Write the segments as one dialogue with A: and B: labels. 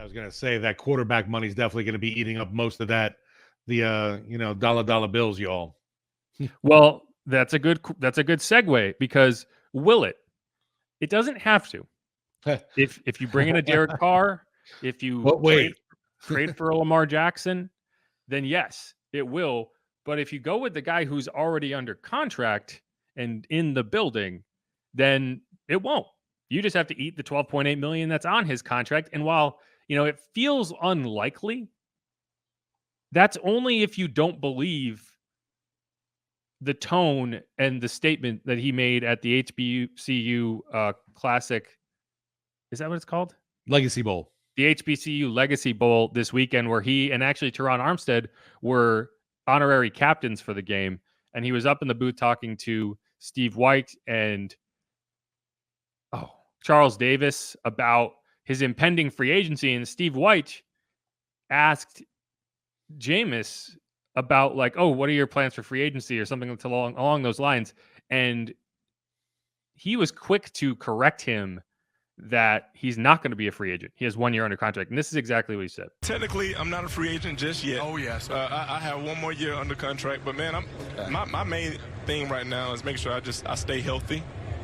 A: was going to say that quarterback money is definitely going to be eating up most of that. The dollar bills, y'all.
B: Well, that's a good segue because will it? It doesn't have to. If you bring in a Derek Carr, if you trade for a Lamar Jackson, then yes, it will. But if you go with the guy who's already under contract and in the building, then it won't. You just have to eat the $12.8 million that's on his contract. And while, it feels unlikely, that's only if you don't believe the tone and the statement that he made at the HBCU Classic. Is that what it's called?
A: Legacy Bowl.
B: The HBCU Legacy Bowl this weekend, where he and actually Teron Armstead were honorary captains for the game. And he was up in the booth talking to Steve White and Charles Davis about his impending free agency. And Steve White asked Jameis about what are your plans for free agency or something along those lines. And he was quick to correct him that he's not going to be a free agent. He has 1 year under contract. And this is exactly what he said.
C: Technically, I'm not a free agent just yet.
D: Oh, yes.
C: I have 1 more year under contract. But, man, my main thing right now is make sure I stay healthy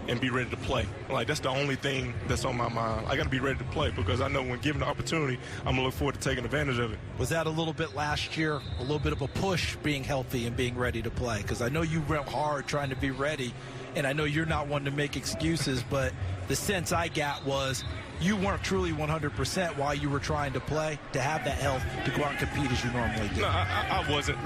C: and be ready to play. That's the only thing that's on my mind. I got to be ready to play because I know when given the opportunity, I'm going to look forward to taking advantage of it.
D: Was that a little bit last year, a little bit of a push being healthy and being ready to play? Because I know you went hard trying to be ready, and I know you're not one to make excuses, but the sense I got was you weren't truly 100% while you were trying to play, to have that health to go out and compete as you normally do.
C: No, I wasn't,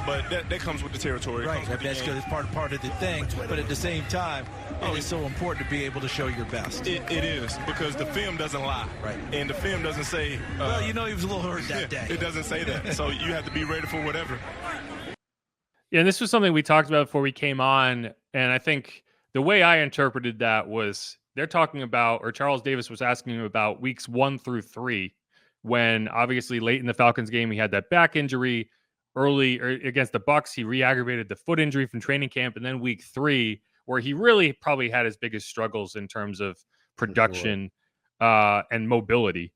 C: but that comes with the territory.
D: Right, that's good. It's part of the thing, but at the same time, it is so important to be able to show your best.
C: It is, because the film doesn't lie.
D: Right.
C: And the film doesn't say...
D: well, he was a little hurt that day.
C: It doesn't say that, so you have to be ready for whatever.
B: Yeah, and this was something we talked about before we came on, and I think the way I interpreted that was they're talking about, or Charles Davis was asking him about weeks 1 through 3, when obviously late in the Falcons game, he had that back injury. Early against the Bucs, he re-aggravated the foot injury from training camp. And then week 3, where he really probably had his biggest struggles in terms of production and mobility,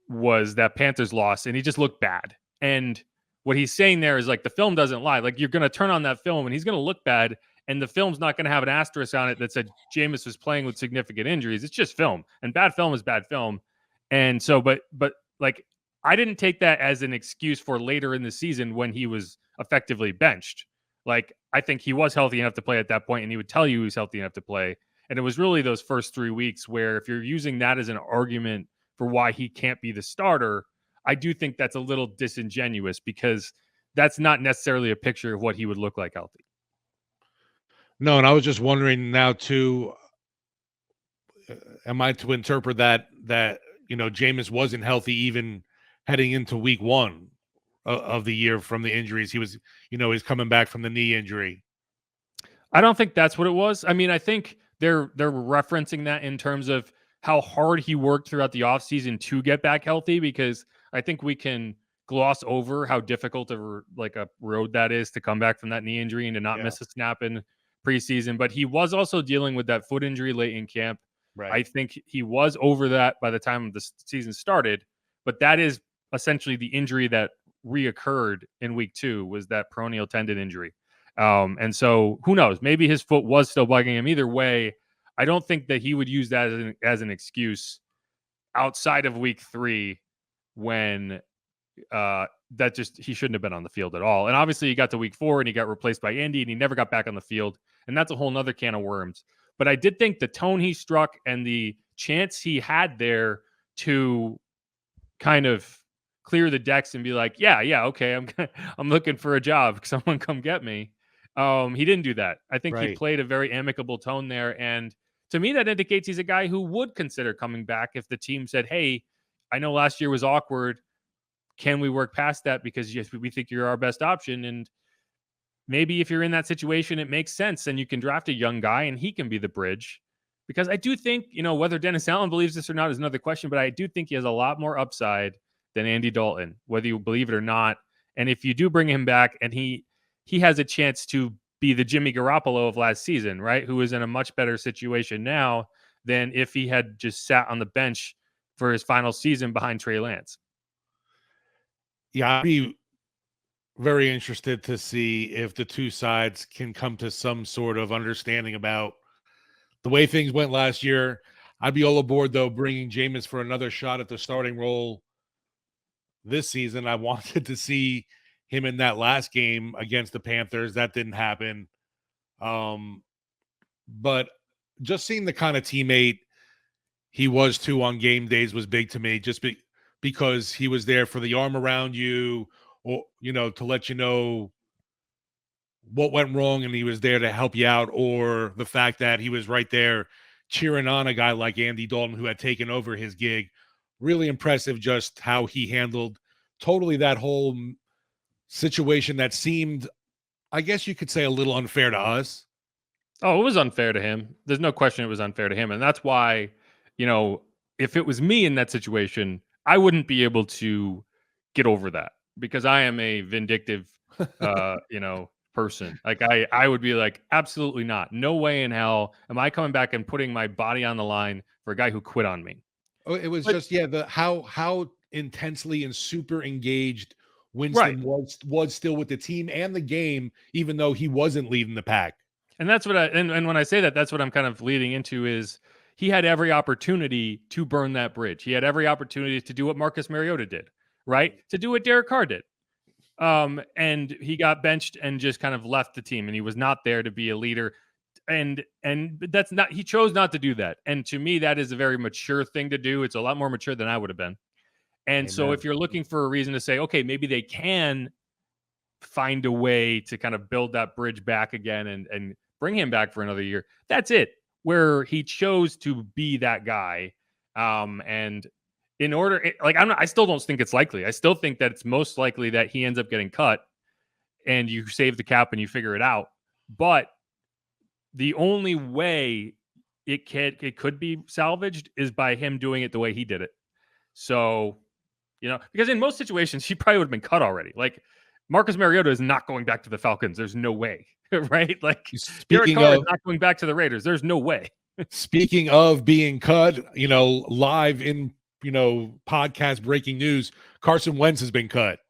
B: was that Panthers loss. And he just looked bad. And what he's saying there is the film doesn't lie. You're going to turn on that film and he's going to look bad. And the film's not going to have an asterisk on it that said Jameis was playing with significant injuries. It's just film, and bad film is bad film. And so, but I didn't take that as an excuse for later in the season when he was effectively benched. I think he was healthy enough to play at that point, and he would tell you he was healthy enough to play. And it was really those first 3 weeks where, if you're using that as an argument for why he can't be the starter, I do think that's a little disingenuous, because that's not necessarily a picture of what he would look like healthy.
A: No, and I was just wondering now too, am I to interpret that Jameis wasn't healthy even heading into week 1 of the year from the injuries? He was, he's coming back from the knee injury.
B: I don't think that's what it was. I mean, I think they're referencing that in terms of how hard he worked throughout the offseason to get back healthy, because I think we can gloss over how difficult a road that is to come back from that knee injury and to not miss a snap in preseason. But he was also dealing with that foot injury late in camp. Right. I think he was over that by the time the season started, but that is essentially the injury that reoccurred in week 2, was that peroneal tendon injury. And so who knows, maybe his foot was still bugging him. Either way, I don't think that he would use that as an excuse outside of week 3, when he shouldn't have been on the field at all. And obviously he got to week 4 and he got replaced by Andy, and he never got back on the field. And that's a whole nother can of worms. But I did think the tone he struck and the chance he had there to kind of clear the decks and be like, yeah, okay, I'm looking for a job. Someone come get me. He didn't do that. I think he played a very amicable tone there. And to me, that indicates he's a guy who would consider coming back if the team said, hey, I know last year was awkward. Can we work past that? Because we think you're our best option. And maybe if you're in that situation, it makes sense. And you can draft a young guy and he can be the bridge. Because I do think, whether Dennis Allen believes this or not is another question, but I do think he has a lot more upside than Andy Dalton, whether you believe it or not. And if you do bring him back, and he has a chance to be the Jimmy Garoppolo of last season, right? Who is in a much better situation now than if he had just sat on the bench for his final season behind Trey Lance.
A: Yeah, I'd be very interested to see if the two sides can come to some sort of understanding about the way things went last year. I'd be all aboard, though, bringing Jameis for another shot at the starting role this season. I wanted to see him in that last game against the Panthers. That didn't happen. But just seeing the kind of teammate he was too on game days was big to me, just because he was there for the arm around you, or, to let you know what went wrong, and he was there to help you out, or the fact that he was right there cheering on a guy like Andy Dalton who had taken over his gig. Really impressive just how he handled totally that whole situation that seemed, I guess you could say, a little unfair to us.
B: Oh, it was unfair to him. There's no question it was unfair to him. And that's why, if it was me in that situation, I wouldn't be able to get over that, because I am a vindictive, person. Like I would be like, absolutely not. No way in hell am I coming back and putting my body on the line for a guy who quit on me.
A: Oh, it was just, how intensely and super engaged Winston was still with the team and the game, even though he wasn't leading the pack.
B: And that's what and when I say that, that's what I'm kind of leading into is he had every opportunity to burn that bridge. He had every opportunity to do what Marcus Mariota did, right? To do what Derek Carr did. And he got benched and just kind of left the team, and he was not there to be a leader. And that's not, he chose not to do that. And to me, that is a very mature thing to do. It's a lot more mature than I would have been. And
A: Amen.
B: So if you're looking for a reason to say, okay, maybe they can find a way to kind of build that bridge back again and bring him back for another year, that's it. Where he chose to be that guy. And in order, I still don't think it's likely. I still think that it's most likely that he ends up getting cut and you save the cap and you figure it out. But the only way it could be salvaged is by him doing it the way he did it. So, because in most situations, he probably would have been cut already. Like, Marcus Mariota is not going back to the Falcons. There's no way, right? Like, Derek Carr is not going back to the Raiders. There's no way.
A: Speaking of being cut, live in, podcast breaking news, Carson Wentz has been cut.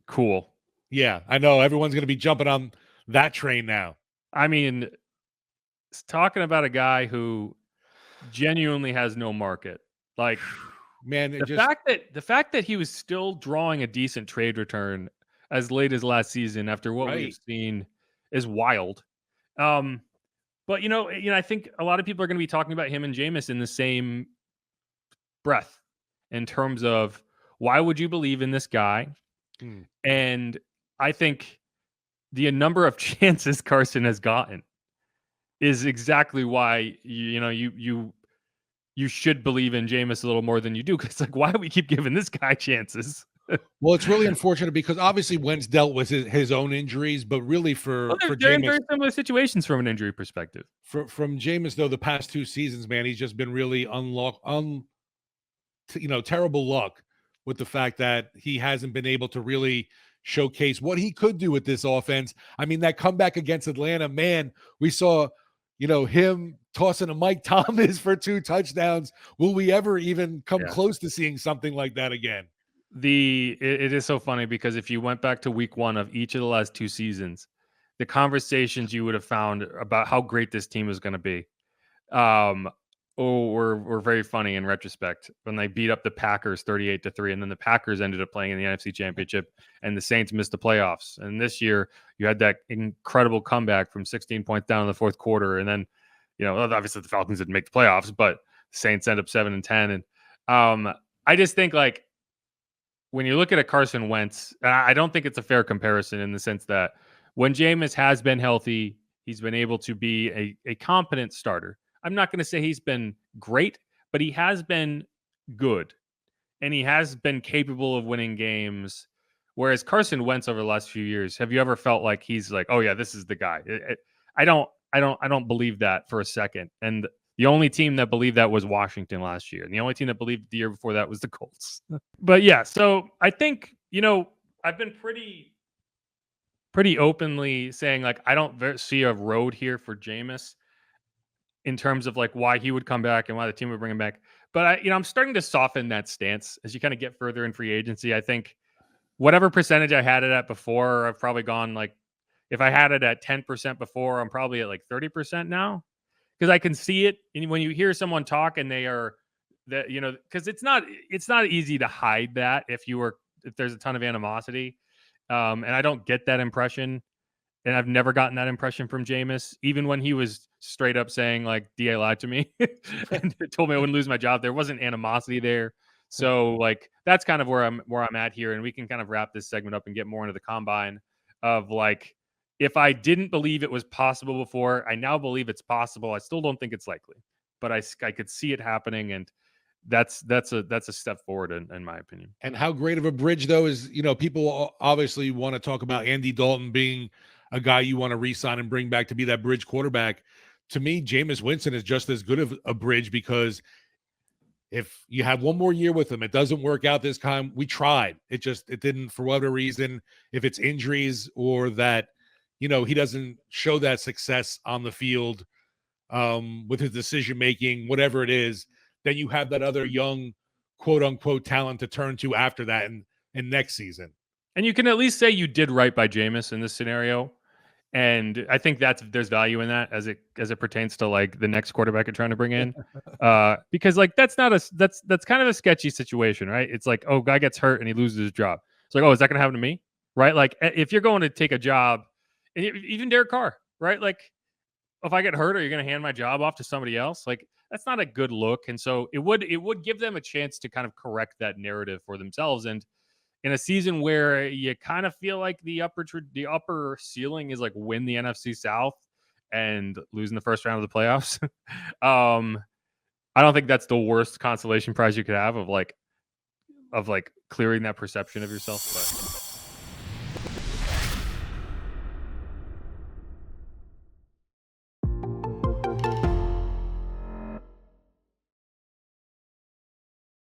B: Cool.
A: Yeah, I know. Everyone's going to be jumping on that train now.
B: I mean, it's talking about a guy who genuinely has no market. Like,
A: man,
B: the fact that he was still drawing a decent trade return as late as last season after what we've seen is wild. But I think a lot of people are going to be talking about him and Jameis in the same breath in terms of why would you believe in this guy? And I think the number of chances Carson has gotten is exactly why you should believe in Jameis a little more than you do. Because why do we keep giving this guy chances?
A: Well, it's really unfortunate because obviously Wentz dealt with his own injuries, but really for
B: they're in
A: Jameis,
B: very similar situations from an injury perspective.
A: From Jameis, though, the past 2 seasons, man, he's just been really terrible luck with the fact that he hasn't been able to really showcase what he could do with this offense. I mean, that comeback against Atlanta, man, we saw, him tossing a Mike Thomas for 2 touchdowns. Will we ever even come close to seeing something like that again?
B: It is so funny because if you went back to week 1 of each of the last 2 seasons, the conversations you would have found about how great this team is going to be, were very funny in retrospect when they beat up the Packers 38-3, and then the Packers ended up playing in the NFC Championship, and the Saints missed the playoffs. And this year, you had that incredible comeback from 16 points down in the fourth quarter, and then, obviously the Falcons didn't make the playoffs, but the Saints end up 7-10. And I just think when you look at a Carson Wentz, I don't think it's a fair comparison in the sense that when Jameis has been healthy, he's been able to be a competent starter. I'm not going to say he's been great, but he has been good. And he has been capable of winning games. Whereas Carson Wentz over the last few years, have you ever felt like he's like, oh yeah, this is the guy? I don't believe that for a second. And the only team that believed that was Washington last year. And the only team that believed the year before that was the Colts. But yeah, so I think, I've been pretty openly saying I don't see a road here for Jameis. in terms of like why he would come back and why the team would bring him back. But I'm starting to soften that stance as you kind of get further in free agency. I think whatever percentage I had it at before, I've probably gone like, if I had it at 10% before, I'm probably at like 30% now, because I can see it. And when you hear someone talk and they are that, because it's not easy to hide that if there's a ton of animosity. And I don't get that impression. And I've never gotten that impression from Jameis, even when he was straight up saying like DA lied to me and told me I wouldn't lose my job. There wasn't animosity there. So like that's kind of where I'm at here. And we can kind of wrap this segment up and get more into the combine of like, if I didn't believe it was possible before, I now believe it's possible. I still don't think it's likely, but I could see it happening, and that's a step forward in my opinion.
A: And how great of a bridge though is, people obviously want to talk about Andy Dalton being a guy you want to re-sign and bring back to be that bridge quarterback. To me, Jameis Winston is just as good of a bridge, because if you have one more year with him, it doesn't work out this time. We tried. It didn't, for whatever reason, if it's injuries or that, he doesn't show that success on the field with his decision-making, whatever it is, then you have that other young, quote-unquote, talent to turn to after that and next season.
B: And you can at least say you did right by Jameis in this scenario. And I think there's value in that as it pertains to like the next quarterback you're trying to bring in, because like that's kind of a sketchy situation, right? It's like, oh, guy gets hurt and he loses his job. It's like, oh, is that going to happen to me, right? Like if you're going to take a job, and even Derek Carr, right? Like if I get hurt, are you going to hand my job off to somebody else? Like that's not a good look. And so it would give them a chance to kind of correct that narrative for themselves. And in a season where you kind of feel like the upper ceiling is like win the NFC South and losing the first round of the playoffs, I don't think that's the worst consolation prize you could have of clearing that perception of yourself. But